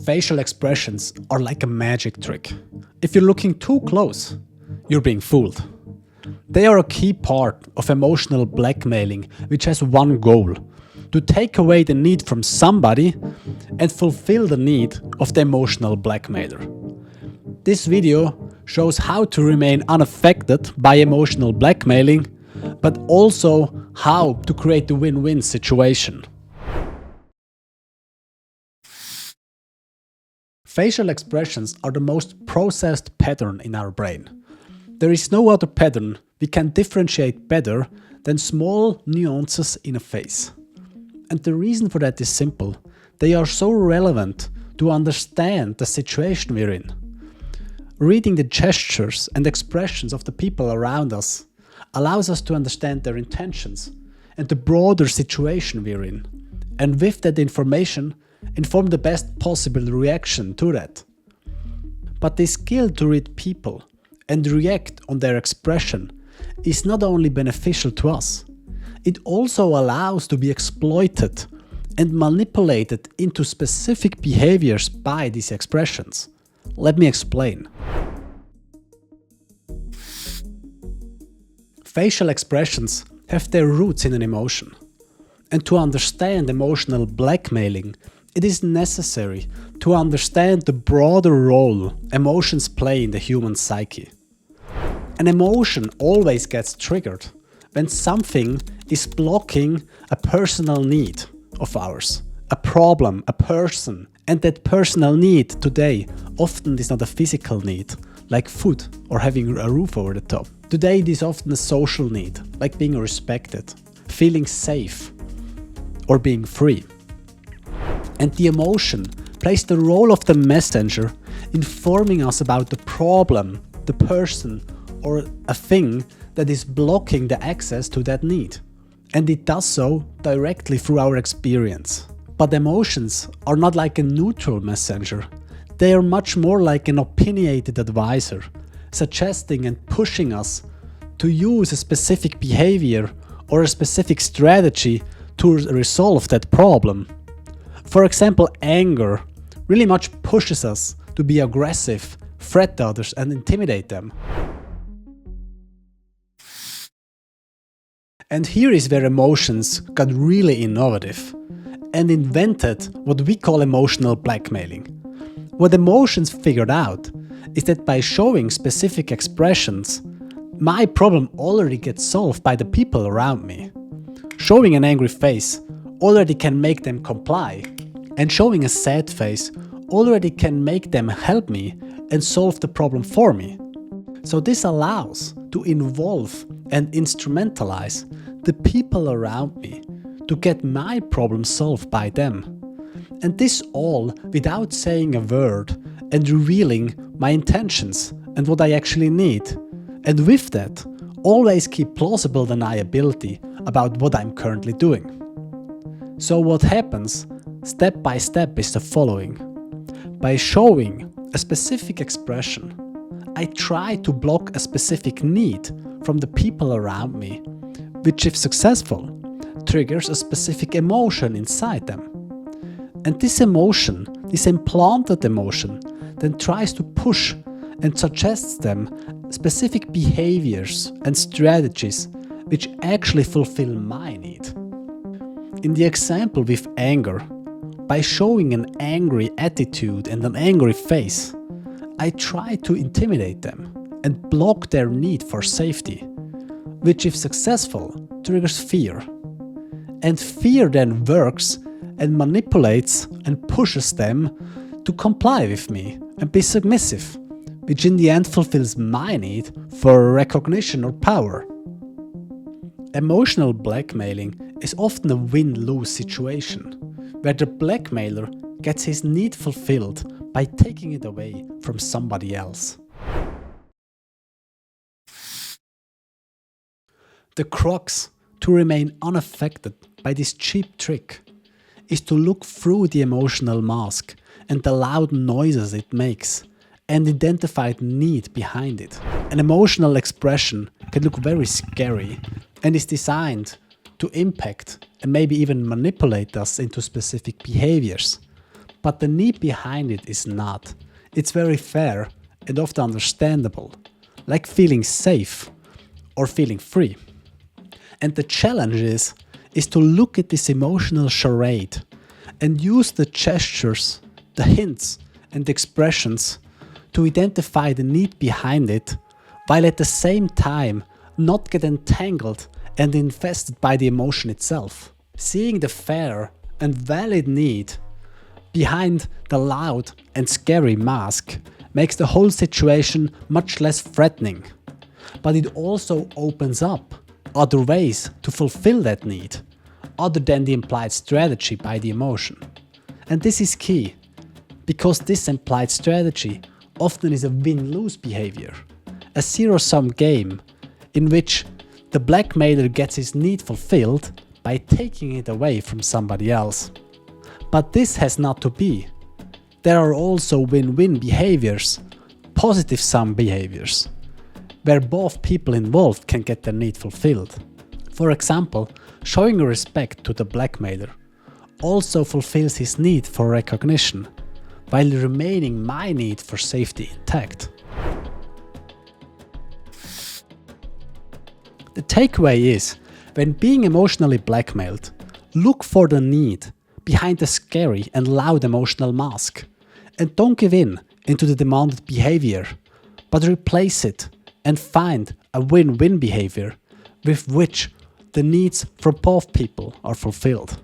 Facial expressions are like a magic trick. If you're looking too close, you're being fooled. They are a key part of emotional blackmailing, which has one goal: to take away the need from somebody and fulfill the need of the emotional blackmailer. This video shows how to remain unaffected by emotional blackmailing, but also how to create a win-win situation. Facial expressions are the most processed pattern in our brain. There is no other pattern we can differentiate better than small nuances in a face. And the reason for that is simple. They are so relevant to understand the situation we're in. Reading the gestures and expressions of the people around us allows us to understand their intentions and the broader situation we're in, and with that information, inform the best possible reaction to that. But the skill to read people and react on their expression is not only beneficial to us, it also allows to be exploited and manipulated into specific behaviors by these expressions. Let me explain. Facial expressions have their roots in an emotion. And to understand emotional blackmailing, it is necessary to understand the broader role emotions play in the human psyche. An emotion always gets triggered when something is blocking a personal need of ours, a problem, a person, and that personal need today often is not a physical need, like food or having a roof over the top. Today it is often a social need, like being respected, feeling safe, or being free. And the emotion plays the role of the messenger, informing us about the problem, the person, or a thing that is blocking the access to that need. And it does so directly through our experience. But emotions are not like a neutral messenger. They are much more like an opinionated advisor, suggesting and pushing us to use a specific behavior or a specific strategy to resolve that problem. For example, anger really much pushes us to be aggressive, threat others, and intimidate them. And here is where emotions got really innovative and invented what we call emotional blackmailing. What emotions figured out is that by showing specific expressions, my problem already gets solved by the people around me. Showing an angry face already can make them comply, and showing a sad face already can make them help me and solve the problem for me. So this allows to involve and instrumentalize the people around me to get my problem solved by them. And this all without saying a word and revealing my intentions and what I actually need. And with that, always keep plausible deniability about what I'm currently doing. So what happens step by step is the following. By showing a specific expression, I try to block a specific need from the people around me, which if successful, triggers a specific emotion inside them. And this emotion, this implanted emotion, then tries to push and suggests them specific behaviors and strategies which actually fulfill my need. In the example with anger, by showing an angry attitude and an angry face, I try to intimidate them and block their need for safety, which if successful, triggers fear. And fear then works and manipulates and pushes them to comply with me and be submissive, which in the end fulfills my need for recognition or power. Emotional blackmailing is often a win-lose situation, where the blackmailer gets his need fulfilled by taking it away from somebody else. The crux to remain unaffected by this cheap trick is to look through the emotional mask and the loud noises it makes and identify the need behind it. An emotional expression can look very scary and is designed to impact and maybe even manipulate us into specific behaviors. but the need behind it is not. It's very fair and often understandable, like feeling safe or feeling free. And the challenge is to look at this emotional charade and use the gestures, the hints and expressions to identify the need behind it, while at the same time not get entangled and invested by the emotion itself. Seeing the fair and valid need behind the loud and scary mask makes the whole situation much less threatening. But it also opens up other ways to fulfill that need, other than the implied strategy by the emotion. And this is key, because this implied strategy often is a win-lose behavior, a zero-sum game in which the blackmailer gets his need fulfilled by taking it away from somebody else. But this has not to be. There are also win-win behaviors, positive sum behaviors, where both people involved can get their need fulfilled. For example, showing respect to the blackmailer also fulfills his need for recognition, while remaining my need for safety intact. The takeaway is, when being emotionally blackmailed, look for the need behind the scary and loud emotional mask, and don't give in into the demanded behavior, but replace it and find a win-win behavior with which the needs for both people are fulfilled.